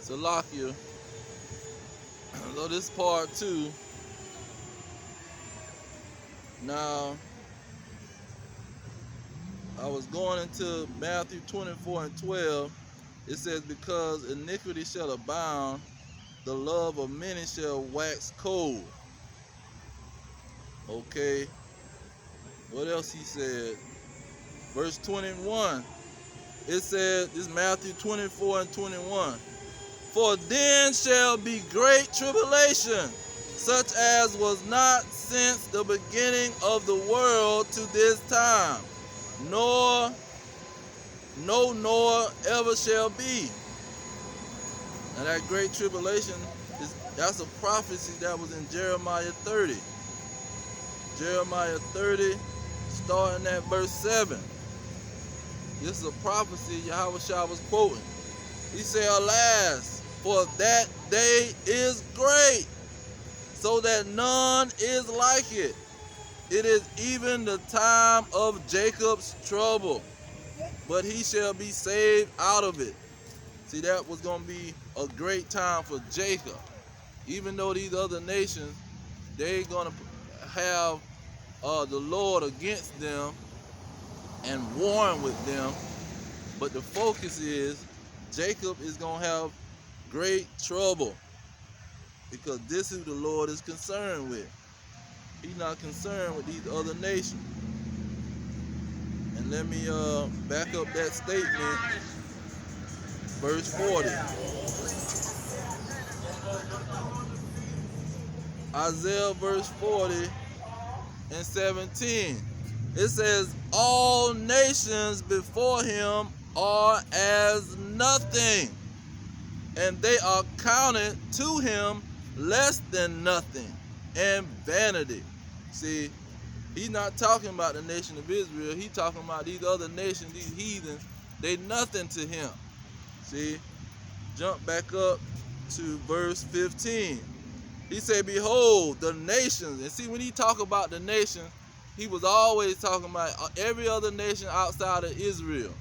Salakia. So this part 2. Now, I was going into Matthew 24 and 12. It says, because iniquity shall abound, the love of many shall wax cold. Okay. What else he said? Verse 21. It says, this is Matthew 24 and 21. For then shall be great tribulation, such as was not since the beginning of the world to this time, nor ever shall be. Now that great tribulation, that's a prophecy that was in Jeremiah 30. Jeremiah 30, starting at verse 7. This is a prophecy Yahweh Shah was quoting. He said, alas, for that day is great, so that none is like it. It is even the time of Jacob's trouble, but he shall be saved out of it. See, that was going to be a great time for Jacob. Even though these other nations, they're going to have the Lord against them and warring with them. But the focus is Jacob is going to have great trouble, because this is who the Lord is concerned with. He's not concerned with these other nations. And let me back up that statement. Verse 40. Isaiah verse 40 and 17. It says, all nations before him are as nothing, and they are counted to him less than nothing and vanity. See, he's not talking about the nation of Israel. He's talking about these other nations, these heathens. They nothing to him. See, jump back up to verse 15. He said, behold, the nations. And see, when he talk about the nations, he was always talking about every other nation outside of Israel.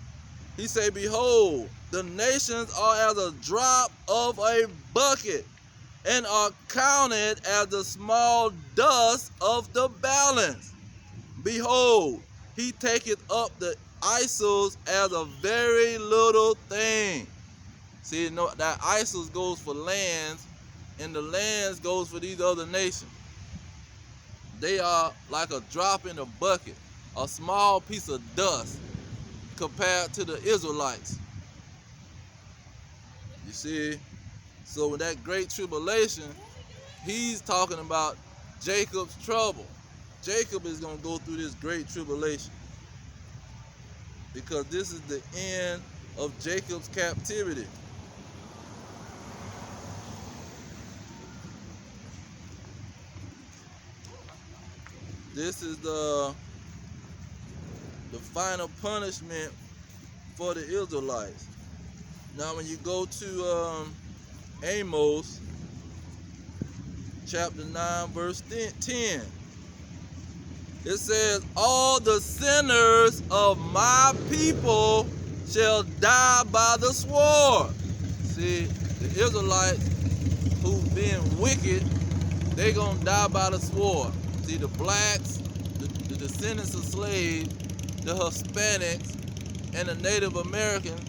He said, behold, the nations are as a drop of a bucket, and are counted as the small dust of the balance. Behold, he taketh up the isles as a very little thing. See, no, that isles goes for lands, and the lands goes for these other nations. They are like a drop in a bucket, a small piece of dust compared to the Israelites. You see? So with that great tribulation, he's talking about Jacob's trouble. Jacob is going to go through this great tribulation, because this is the end of Jacob's captivity. This is the final punishment for the Israelites. Now when you go to Amos chapter 9 verse 10, it says, all the sinners of my people shall die by the sword. See, the Israelites who's being wicked, they gonna die by the sword. See, the blacks, the descendants of slaves, the Hispanics, and the Native Americans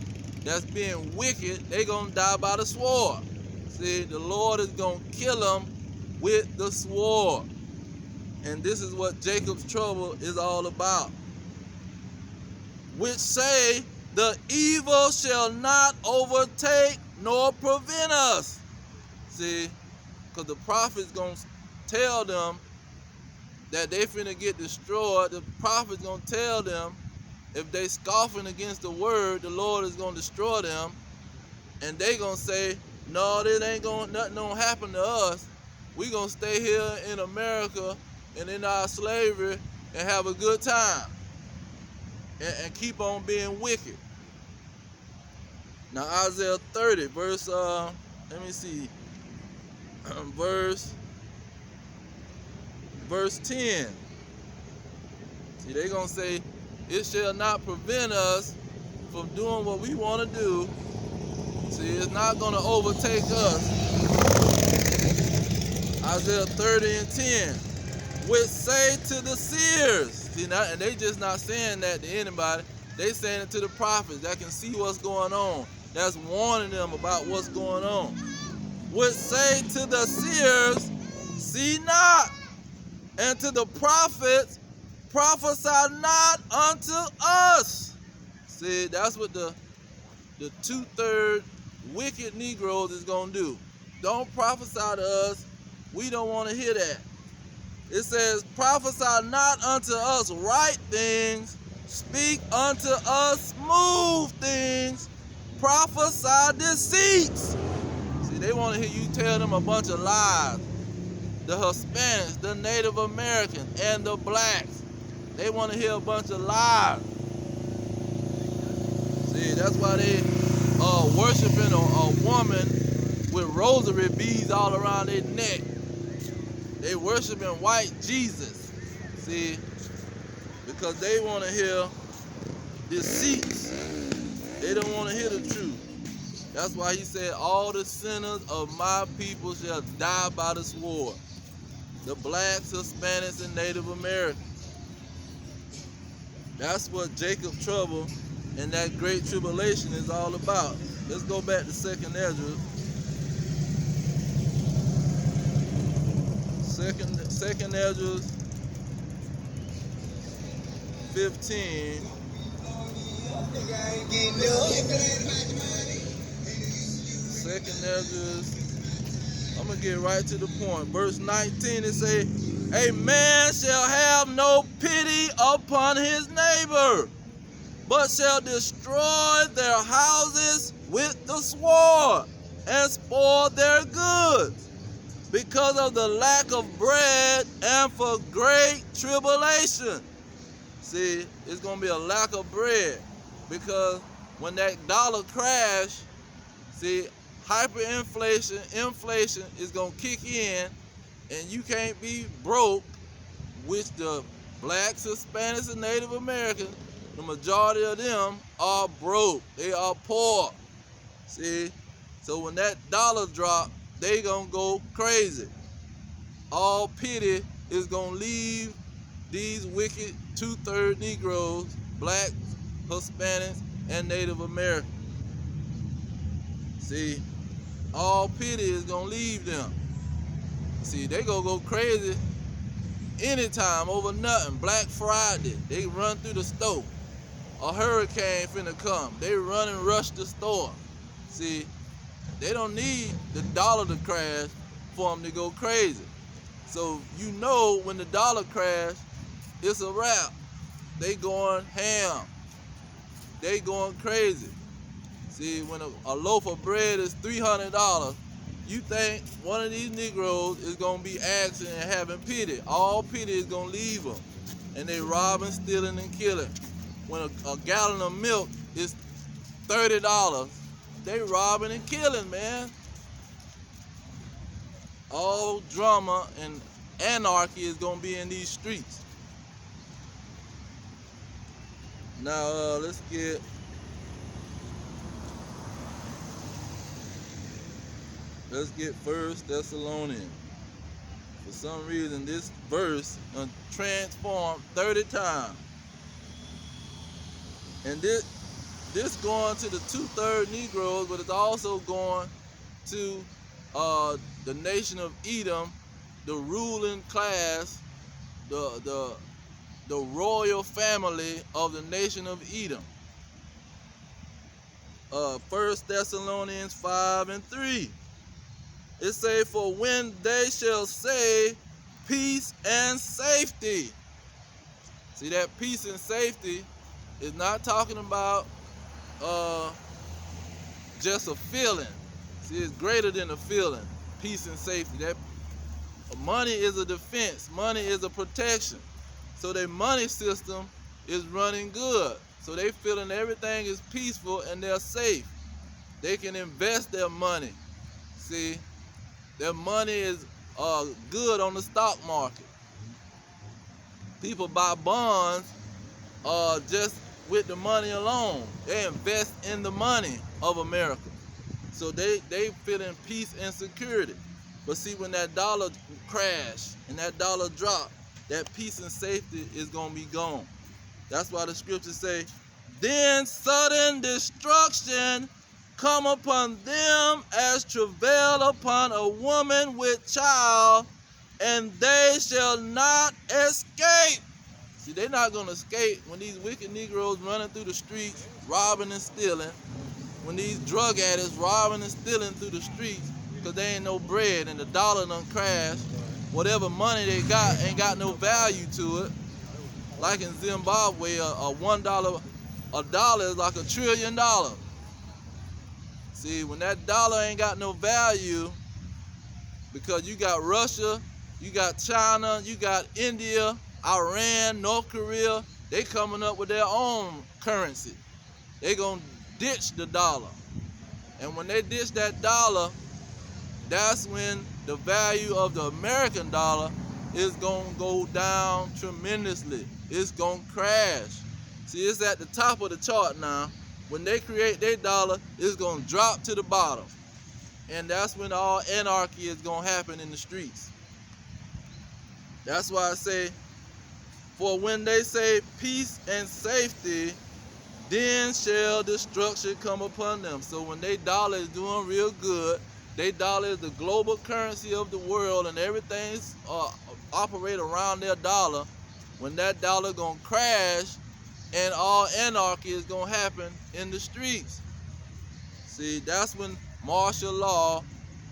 that's being wicked, they gonna die by the sword. See, the Lord is gonna kill them with the sword. And this is what Jacob's trouble is all about. Which say, the evil shall not overtake nor prevent us. See, because the prophet's gonna tell them that they finna get destroyed. The prophet's gonna tell them if they scoffing against the word, the Lord is gonna destroy them. And they gonna say, no, nothing gonna happen to us. We gonna stay here in America and in our slavery and have a good time and keep on being wicked. Now Isaiah 30 verse let me see verse 10. See, they gonna say, it shall not prevent us from doing what we want to do. See, it's not going to overtake us. Isaiah 30 and 10. Which say to the seers. See, now, and they just not saying that to anybody. They saying it to the prophets that can see what's going on. That's warning them about what's going on. Which say to the seers, see not, and to the prophets, prophesy not unto us. See, that's what the 2/3 wicked Negroes is going to do. Don't prophesy to us. We don't want to hear that. It says, prophesy not unto us right things, speak unto us smooth things, prophesy deceits. See, they want to hear you tell them a bunch of lies. The Hispanics, the Native Americans, and the blacks. They want to hear a bunch of lies. See, that's why they worshiping a woman with rosary beads all around their neck. They worshiping white Jesus. See, because they want to hear deceits. They don't want to hear the truth. That's why he said, all the sinners of my people shall die by the sword. The blacks, Hispanics, and Native Americans. That's what Jacob's trouble and that great tribulation is all about. Let's go back to 2nd Ezra. Second Ezra 15. Second Ezra, I'm gonna get right to the point. Verse 19, it say, a man shall have no pity upon his neighbor, but shall destroy their houses with the sword and spoil their goods, because of the lack of bread and for great tribulation. See, it's going to be a lack of bread, because when that dollar crash, see, hyperinflation, inflation is going to kick in, and you can't be broke, which the blacks, Hispanics, and Native Americans, the majority of them are broke. They are poor. See, so when that dollar drop, they gonna go crazy. All pity is gonna leave these wicked 2/3 Negroes, blacks, Hispanics, and Native Americans. See, all pity is gonna leave them. See, they gonna go crazy anytime over nothing. Black Friday, they run through the store. A hurricane finna come, they run and rush the store. See, they don't need the dollar to crash for them to go crazy. So you know when the dollar crash, it's a wrap. They going ham. They going crazy. See, when a loaf of bread is $300, you think one of these Negroes is going to be asking and having pity. All pity is going to leave them. And they robbing, stealing, and killing. When a gallon of milk is $30, they robbing and killing, man. All drama and anarchy is going to be in these streets. Now, let's get First Thessalonians. For some reason, this verse transformed 30 times. And this going to the 2/3 Negroes, but it's also going to the nation of Edom, the ruling class, the royal family of the nation of Edom. 1 Thessalonians 5:3. It say, for when they shall say peace and safety. See, that peace and safety is not talking about just a feeling. See, it's greater than a feeling. Peace and safety. That money is a defense. Money is a protection. So their money system is running good. So they feeling everything is peaceful and they're safe. They can invest their money. See, their money is good on the stock market. People buy bonds just with the money alone. They invest in the money of America. So they feeling peace and security. But see, when that dollar crash and that dollar drop, that peace and safety is going to be gone. That's why the scriptures say, then sudden destruction come upon them as travail upon a woman with child, and they shall not escape. See, they're not going to escape when these wicked Negroes running through the streets, robbing and stealing. When these drug addicts robbing and stealing through the streets because they ain't no bread and the dollar done crashed. Whatever money they got ain't got no value to it. Like in Zimbabwe, $1, a dollar is like $1 trillion. See, when that dollar ain't got no value, because you got Russia, you got China, you got India, Iran, North Korea, they coming up with their own currency. They gonna ditch the dollar. And when they ditch that dollar, that's when the value of the American dollar is gonna go down tremendously. It's gonna crash. See, it's at the top of the chart now. When they create their dollar, it's gonna drop to the bottom. And that's when all anarchy is gonna happen in the streets. That's why I say, for when they say peace and safety, then shall destruction come upon them. So when their dollar is doing real good, their dollar is the global currency of the world, and everything's operate around their dollar. When that dollar gonna crash, and all anarchy is gonna happen in the streets. See, that's when martial law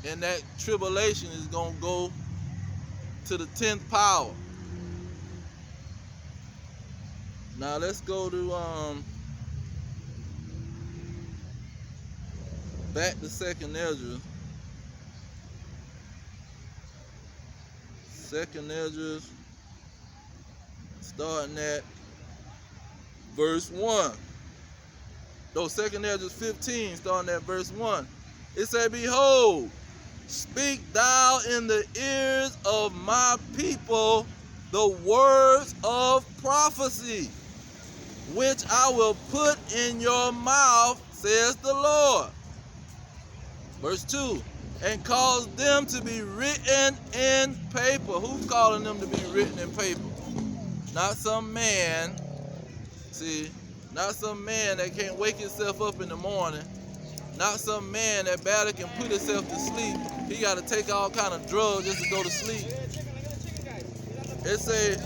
and that tribulation is gonna go to the 10th power. Now let's go to back to 2nd Ezra. 2nd Ezra, starting at verse 1. No, 2nd Ezra 15, starting at verse 1. It said, behold, speak thou in the ears of my people the words of prophecy, which I will put in your mouth, says the Lord. Verse 2, and cause them to be written in paper. Who's calling them to be written in paper? Not some man. See, not some man that can't wake himself up in the morning. Not some man that barely can put himself to sleep. He got to take all kind of drugs just to go to sleep. It say,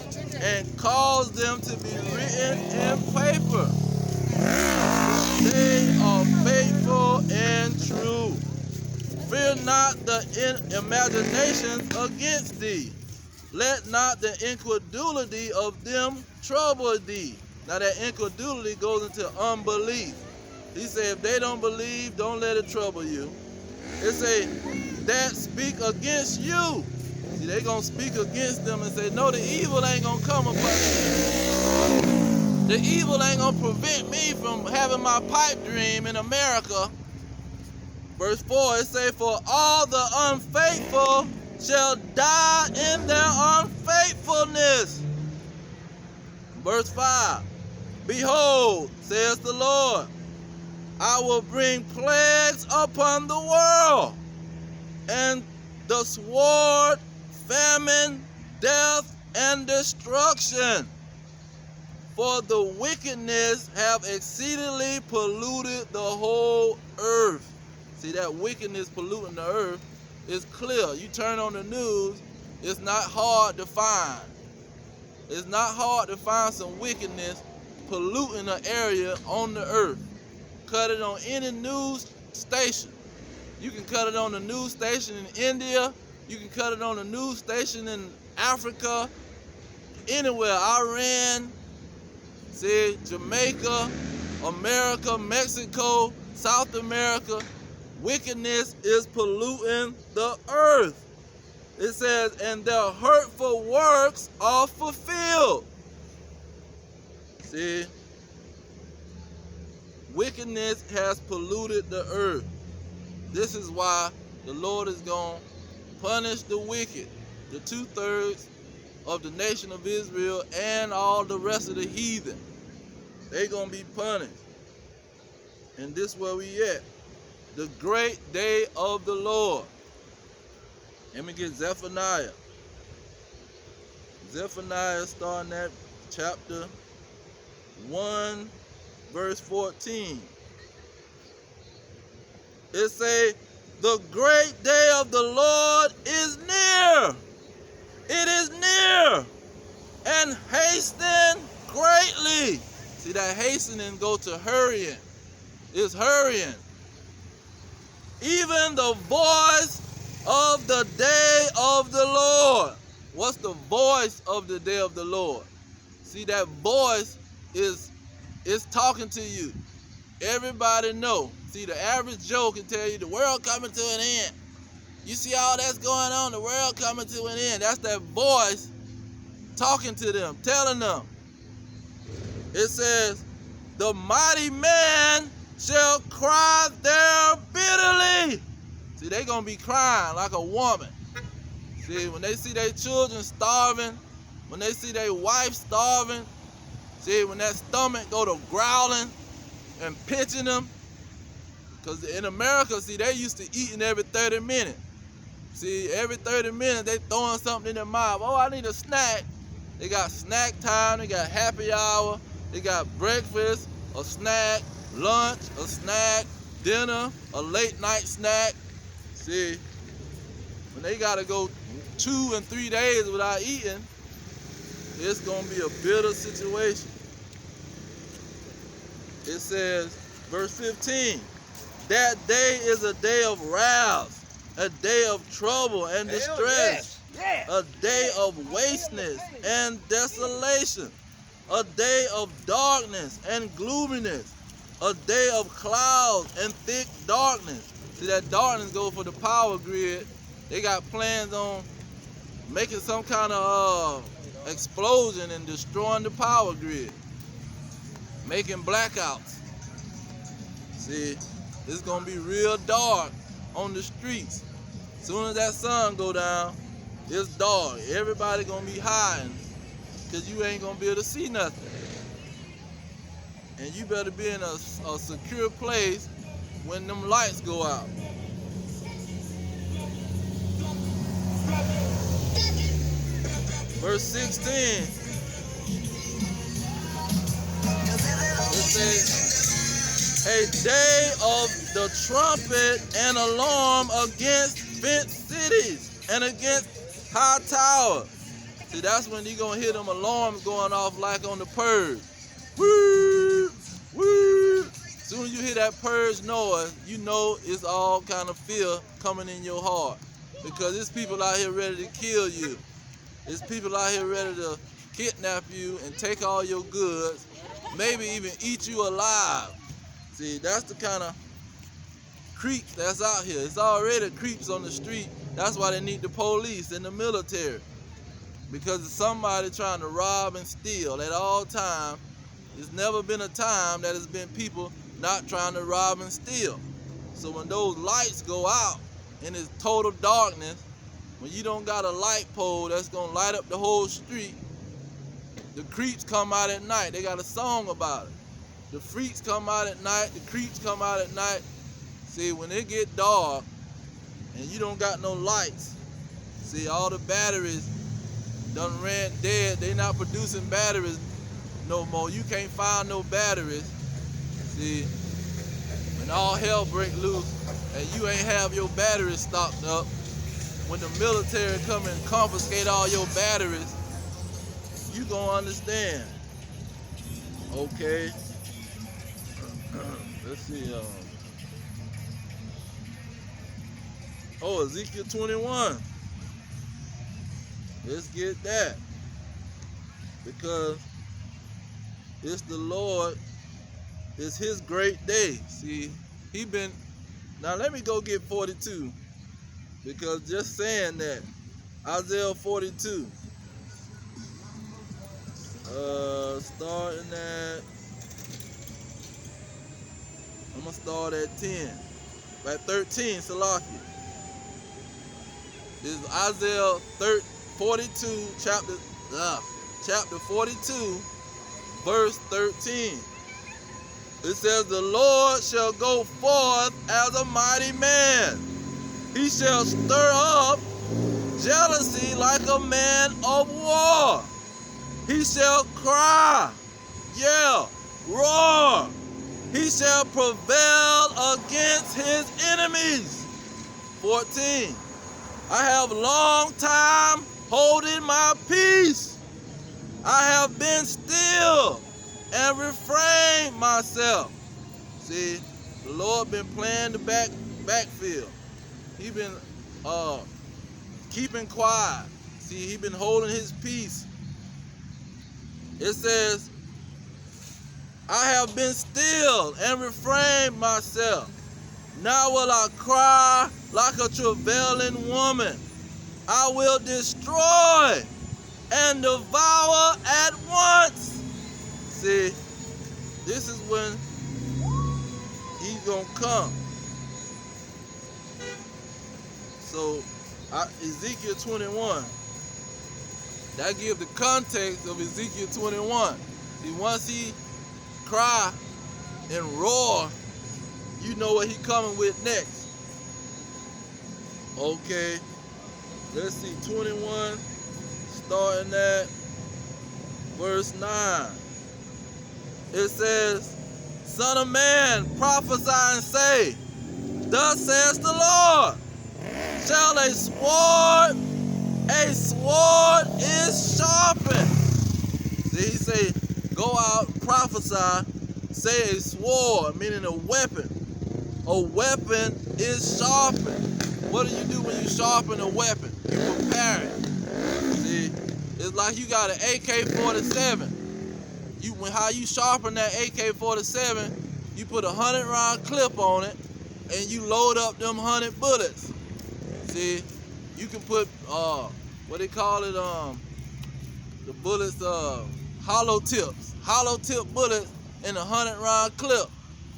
and cause them to be written in paper. They are faithful and true. Fear not the imaginations against thee. Let not the incredulity of them trouble thee. Now that incredulity goes into unbelief. He said, if they don't believe, don't let it trouble you. It say, that speak against you. See, they gonna speak against them and say, no, the evil ain't gonna come upon you. The evil ain't gonna prevent me from having my pipe dream in America. Verse 4, it say, for all the unfaithful shall die in their unfaithfulness. Verse 5, behold, says the Lord, I will bring plagues upon the world, and the sword, famine, death, and destruction. For the wickedness have exceedingly polluted the whole earth. See, that wickedness polluting the earth is clear. You turn on the news, it's not hard to find. It's not hard to find some wickedness polluting an area on the earth. Cut it on any news station. You can cut it on the news station in India. You can cut it on the news station in Africa. Anywhere, Iran, see, Jamaica, America, Mexico, South America. Wickedness is polluting the earth. It says, and their hurtful works are fulfilled. See, wickedness has polluted the earth. This is why the Lord is going to punish the wicked, the 2/3 of the nation of Israel and all the rest of the heathen. They're going to be punished. And this is where we at. the great day of the Lord. Let me get Zephaniah. Zephaniah starting at chapter 1, verse 14. It say, the great day of the Lord is near. It is near and hasten greatly. See, that hastening go to hurrying. It's hurrying. Even the voice of the day of the Lord. What's the voice of the day of the Lord? See, that voice is talking to you. Everybody know. See, the average Joe can tell you the world coming to an end. You see all that's going on, the world coming to an end. That's that voice talking to them, telling them. It says, the mighty man shall cry there bitterly. See, they gonna be crying like a woman. See, when they see their children starving, when they see their wife starving, see, when that stomach go to growling and pinching them, because in America, see, they used to eating every 30 minutes. See, every 30 minutes, they throwing something in their mouth. Oh, I need a snack. They got snack time, they got happy hour, they got breakfast, a snack, lunch, a snack, dinner, a late night snack. See, when they gotta go 2 and 3 days without eating, it's gonna be a bitter situation. It says, verse 15, that day is a day of wrath, a day of trouble and distress, a day of wasteness and desolation, a day of darkness and gloominess, a day of clouds and thick darkness. See, that darkness goes for the power grid. They got plans on making some kind of explosion and destroying the power grid, making blackouts. See, it's gonna be real dark on the streets. Soon as that sun go down, it's dark. Everybody gonna be hiding because you ain't gonna be able to see nothing. And you better be in a secure place when them lights go out. Verse 16, it says, a day of the trumpet and alarm against fenced cities and against high towers. See, that's when you're going to hear them alarms going off like on the purge. Woo! Woo! Soon as you hear that purge noise, you know it's all kind of fear coming in your heart. Because there's people out here ready to kill you. There's people out here ready to kidnap you and take all your goods, maybe even eat you alive. See, that's the kind of creeps that's out here. It's already creeps on the street. That's why they need the police and the military. Because it's somebody trying to rob and steal at all times. There's never been a time that has been people not trying to rob and steal. So when those lights go out and it's total darkness, when you don't got a light pole that's gonna light up the whole street, the creeps come out at night. They got a song about it. The freaks come out at night, the creeps come out at night. See, when it get dark and you don't got no lights, see, all the batteries done ran dead. They not producing batteries no more. You can't find no batteries. See, when all hell break loose and you ain't have your batteries stocked up, when the military come and confiscate all your batteries, you gonna understand. Okay. Let's see. Oh, Ezekiel 21. Let's get that. Because it's the Lord. It's his great day. See, he been. Now let me go get 42. Because just saying that, Isaiah 42, starting at, I'm going to start at 10, at 13, Salakia. This is Isaiah 42, chapter 42, verse 13. It says, the Lord shall go forth as a mighty man. He shall stir up jealousy like a man of war. He shall cry, yell, roar. He shall prevail against his enemies. 14. I have long time holding my peace. I have been still and refrained myself. See, the Lord been playing the backfield. He been keeping quiet. See, he been holding his peace. It says, I have been still and refrained myself. Now will I cry like a travailing woman. I will destroy and devour at once. See, this is when he's gonna come. So Ezekiel 21, that gives the context of Ezekiel 21. See, once he cry and roar, you know what he coming with next. Okay, let's see, 21, starting at verse 9. It says, Son of man, prophesy and say, Thus says the Lord, shall a sword is sharpened. See, he say, go out and prophesy, say a sword, meaning a weapon. A weapon is sharpened. What do you do when you sharpen a weapon? You prepare it. See, it's like you got an AK-47. How you sharpen that AK-47, you put a 100-round clip on it, and you load up them 100 bullets. See, you can put what they call it, the bullets, hollow tip bullets in a 100-round clip.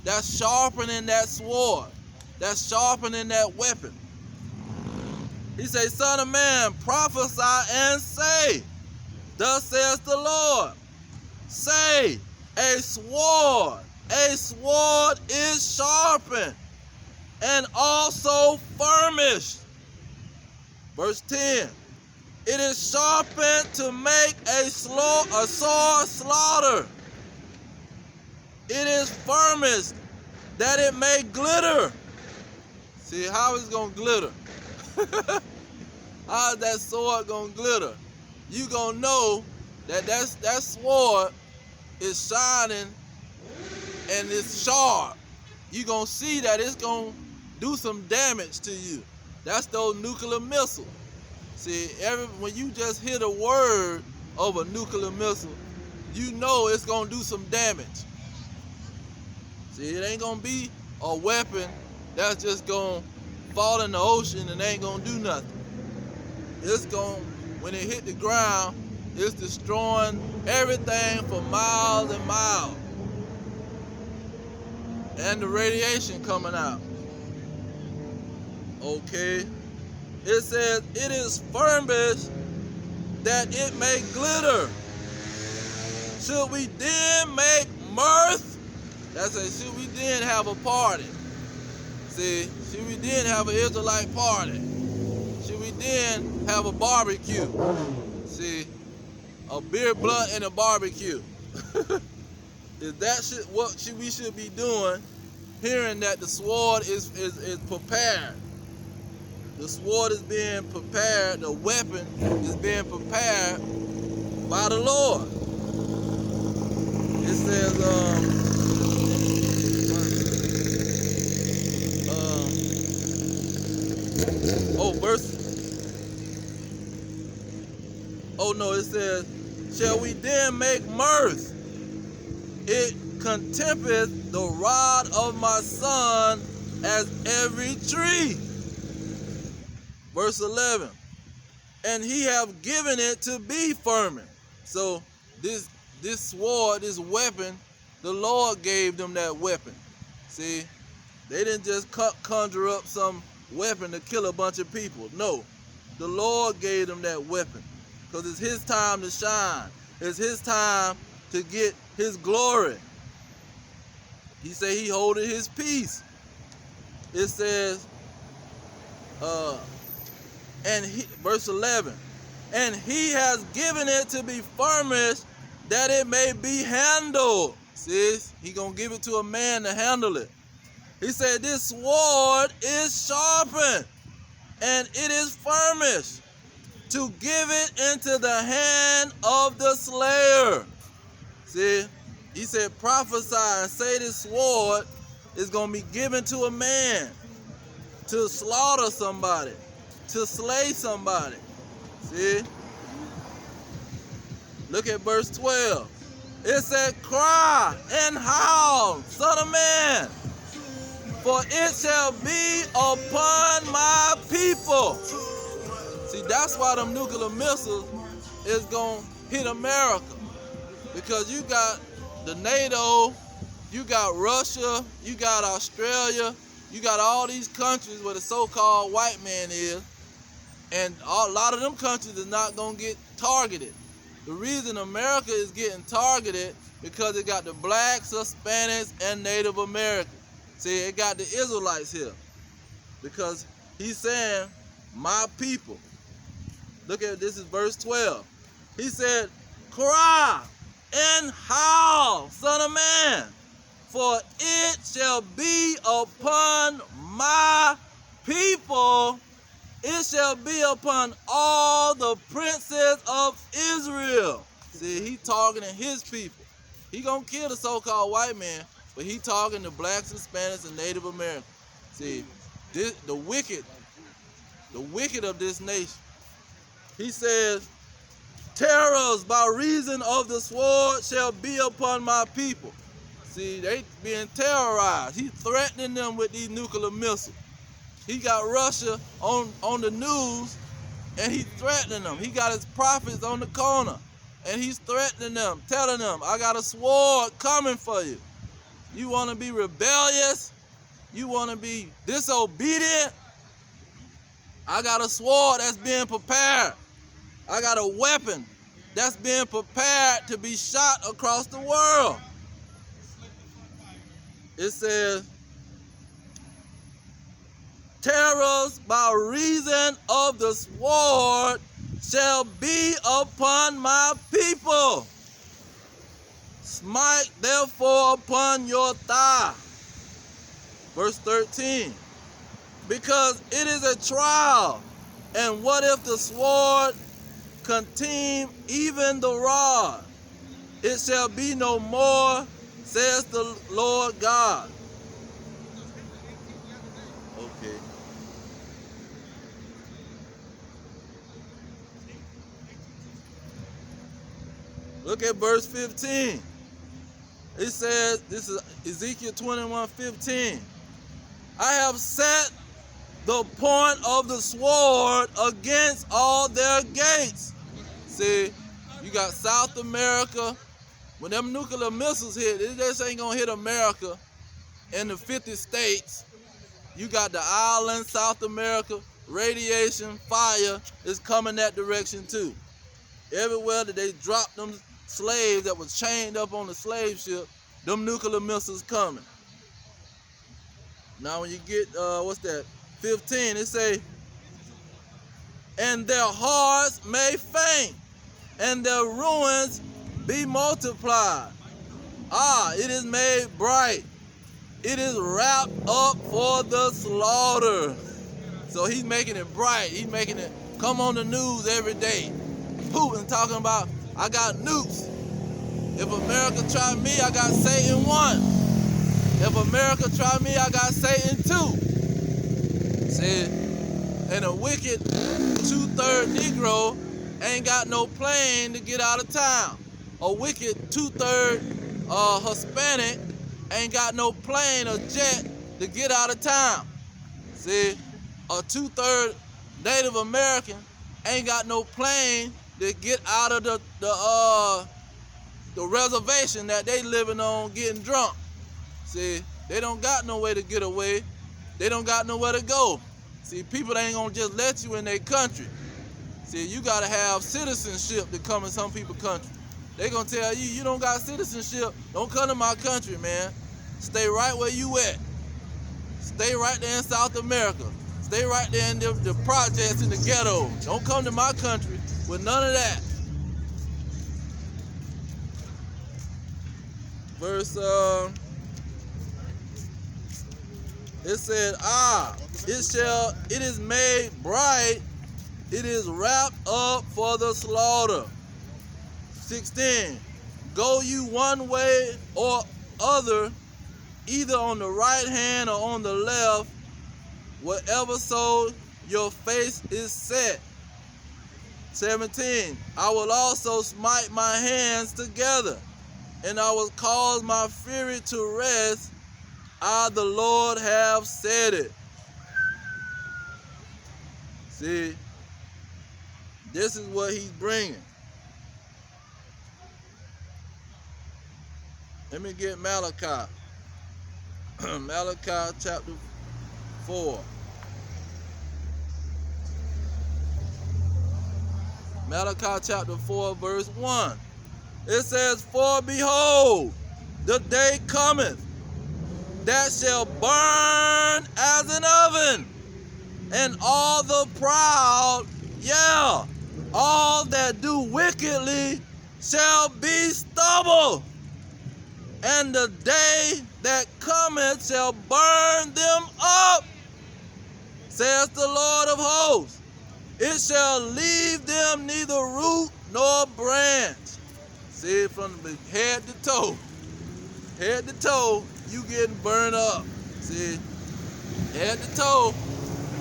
That's sharpening that sword. That's sharpening that weapon. He say, Son of man, prophesy and say, Thus says the Lord. Say, a sword is sharpened and also furnished. Verse 10, it is sharpened to make a sore slaughter. It is furnished that it may glitter. See, how it's gonna glitter? How is that sword gonna glitter? You gonna know that that sword is shining and it's sharp. You gonna see that it's gonna do some damage to you. That's those nuclear missiles. See, when you just hit a word of a nuclear missile, you know it's gonna do some damage. See, it ain't gonna be a weapon that's just gonna fall in the ocean and ain't gonna do nothing. It's gonna, when it hit the ground, it's destroying everything for miles and miles. And the radiation coming out. Okay. It says, it is furnished that it may glitter. Should we then make mirth? That's it. Should we then have a party? See, should we then have an Israelite party? Should we then have a barbecue? See, a beer blunt and a barbecue. Is that what we should be doing? Hearing that the sword is prepared. The sword is being prepared. The weapon is being prepared by the Lord. It says, it says, shall we then make mirth? It contempteth the rod of my son as every tree. Verse 11, and he have given it to be firm. So this sword, this weapon, the Lord gave them that weapon. See, they didn't just conjure up some weapon to kill a bunch of people. No, the Lord gave them that weapon because it's his time to shine. It's his time to get his glory. He said he holding his peace. It says, verse 11, and he has given it to be furnished that it may be handled. See, he gonna give it to a man to handle it. He said, this sword is sharpened, and it is furnished to give it into the hand of the slayer. See, he said, prophesy and say this sword is going to be given to a man to slaughter somebody, to slay somebody. See? Look at verse 12. It said, cry and howl, son of man, for it shall be upon my people. See, that's why them nuclear missiles is going to hit America. Because you got the NATO, you got Russia, you got Australia, you got all these countries where the so-called white man is, and a lot of them countries is not going to get targeted. The reason America is getting targeted because it got the blacks, Hispanics, and Native Americans. See, it got the Israelites here because he's saying, my people. Look at this, is verse 12. He said, cry and howl, son of man, for it shall be upon my people, it shall be upon all the princes of Israel. See, he targeting his people. He gonna kill the so-called white man, but he targeting the blacks, Hispanics, and Native Americans. See, the wicked of this nation. He says, terrors by reason of the sword shall be upon my people. See, they being terrorized. He's threatening them with these nuclear missiles. He got Russia on the news, and he's threatening them. He got his prophets on the corner, and he's threatening them, telling them, I got a sword coming for you. You want to be rebellious? You want to be disobedient? I got a sword that's being prepared. I got a weapon that's being prepared to be shot across the world. It says, terrors by reason of the sword shall be upon my people. Smite therefore upon your thigh. Verse 13. Because it is a trial, and what if the sword contemn even the rod? It shall be no more, says the Lord God. Okay. Look at verse 15. It says, this is Ezekiel 21:15. I have set the point of the sword against all their gates. See, you got South America. When them nuclear missiles hit, it just ain't gonna hit America in the 50 states. You got the islands, South America, radiation, fire is coming that direction too. Everywhere that they dropped them slaves that was chained up on the slave ship, them nuclear missiles coming. Now when you get, 15, it say, and their hearts may faint, and their ruins be multiplied. It is made bright. It is wrapped up for the slaughter. So he's making it bright. He's making it come on the news every day. Putin talking about, I got nukes. If America try me, I got Satan 1. If America try me, I got Satan 2. See, and a wicked 2/3 Negro ain't got no plane to get out of town. A wicked 2/3 Hispanic ain't got no plane or jet to get out of town. See, a 2/3 Native American ain't got no plane to get out of the reservation that they living on getting drunk. See, they don't got no way to get away. They don't got nowhere to go. See, people ain't gonna just let you in their country. See, you gotta have citizenship to come in some people's country. They gonna tell you, you don't got citizenship, don't come to my country, man. Stay right where you at. Stay right there in South America. Stay right there in the projects in the ghetto. Don't come to my country with none of that. Verse, it said, it is made bright, it is wrapped up for the slaughter. 16, go you one way or other, either on the right hand or on the left, wherever so your face is set. 17, I will also smite my hands together, and I will cause my fury to rest. I, the Lord, have said it. See, this is what he's bringing. Let me get Malachi. Malachi chapter 4. Malachi chapter 4 verse 1. It says, for behold, the day cometh that shall burn as an oven, and all the proud, all that do wickedly shall be stubble. And the day that cometh shall burn them up, says the Lord of hosts. It shall leave them neither root nor branch. See, from the head to toe, you getting burned up. See, head to toe,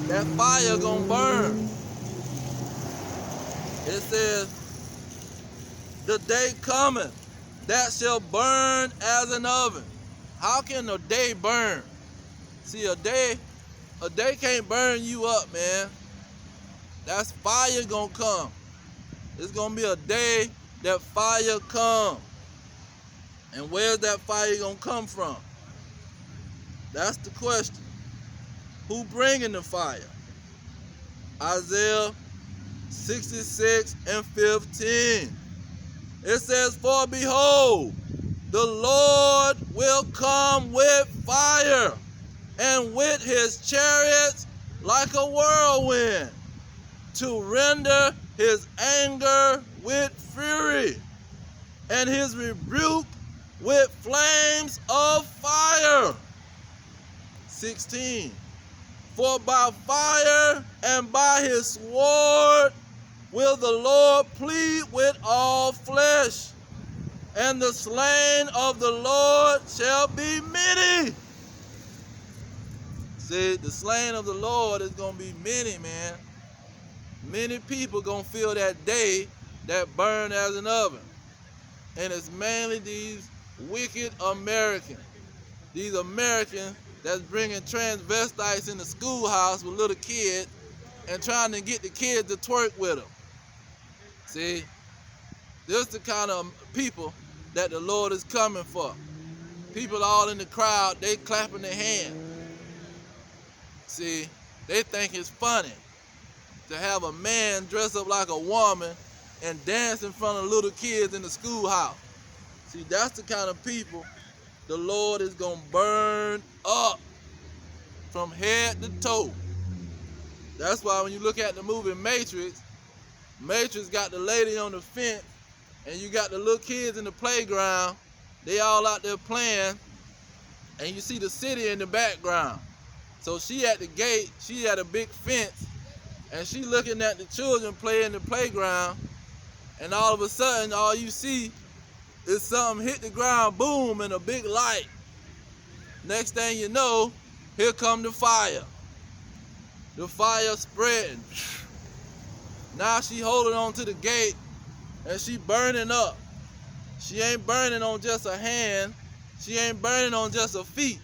that fire gonna burn. It says, the day cometh that shall burn as an oven. How can a day burn? See, a day can't burn you up, man. That's fire gonna come. It's gonna be a day that fire come. And where's that fire gonna come from? That's the question. Who bringing the fire? Isaiah 66 and 15. It says, for behold, the Lord will come with fire, and with his chariots like a whirlwind, to render his anger with fury, and his rebuke with flames of fire. 16. For by fire and by his sword will the Lord plead with all flesh, and the slain of the Lord shall be many. See, the slain of the Lord is going to be many, man. Many people going to feel that day that burn as an oven. And it's mainly these wicked Americans. These Americans that's bringing transvestites in the schoolhouse with little kids and trying to get the kids to twerk with them. See, this is the kind of people that the Lord is coming for. People all in the crowd, they clapping their hands. See, they think it's funny to have a man dress up like a woman and dance in front of little kids in the schoolhouse. See, that's the kind of people the Lord is going to burn up from head to toe. That's why when you look at the movie Matrix got the lady on the fence, and you got the little kids in the playground. They all out there playing, and you see the city in the background. So she at the gate, she at a big fence, and she looking at the children play in the playground, and all of a sudden, all you see is something hit the ground, boom, and a big light. Next thing you know, here come the fire. The fire spreading. Now she holding on to the gate, and she burning up. She ain't burning on just her hand. She ain't burning on just her feet.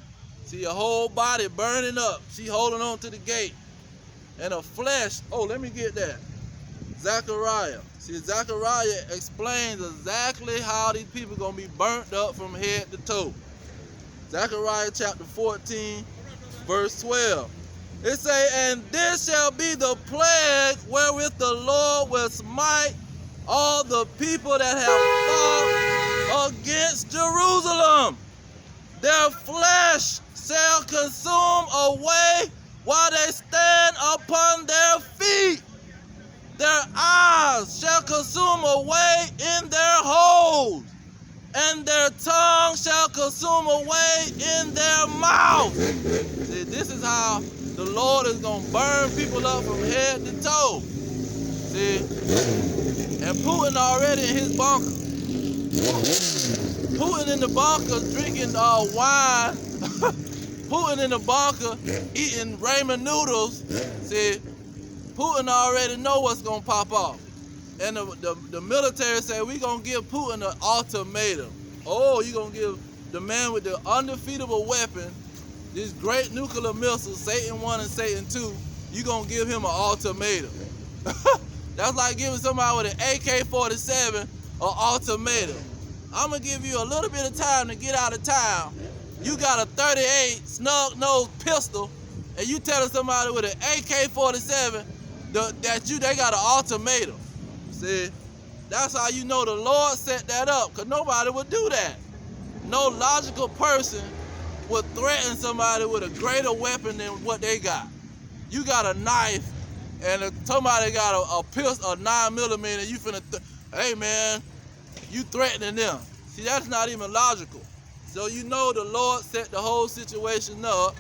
See, her whole body burning up. She holding on to the gate. And her flesh, let me get that. Zechariah. See, Zechariah explains exactly how these people going to be burnt up from head to toe. Zechariah chapter 14, verse 12. It say, and this shall be the plague wherewith the Lord will smite all the people that have fought against Jerusalem. Their flesh shall consume away while they stand upon their feet. Their eyes shall consume away in their holes, and their tongue shall consume away in their mouth. See, this is how the Lord is going to burn people up from head to toe. See? And Putin already in his bunker. Putin in the bunker drinking wine. Putin in the bunker eating ramen noodles. See? Putin already know what's going to pop off. And the military say, we going to give Putin an ultimatum. Oh, you going to give the man with the undefeatable weapon, this great nuclear missile, Satan 1 and Satan 2, you going to give him an ultimatum. That's like giving somebody with an AK-47 an ultimatum. I'm going to give you a little bit of time to get out of town. You got a 38 snug-nosed pistol, and you telling somebody with an AK-47 that they got an ultimatum. See, that's how you know the Lord set that up, because nobody would do that. No logical person would threaten somebody with a greater weapon than what they got. You got a knife, and somebody got a pistol, a 9mm, you finna, hey man, you threatening them. See, that's not even logical. So you know the Lord set the whole situation up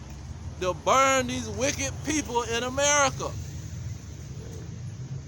to burn these wicked people in America.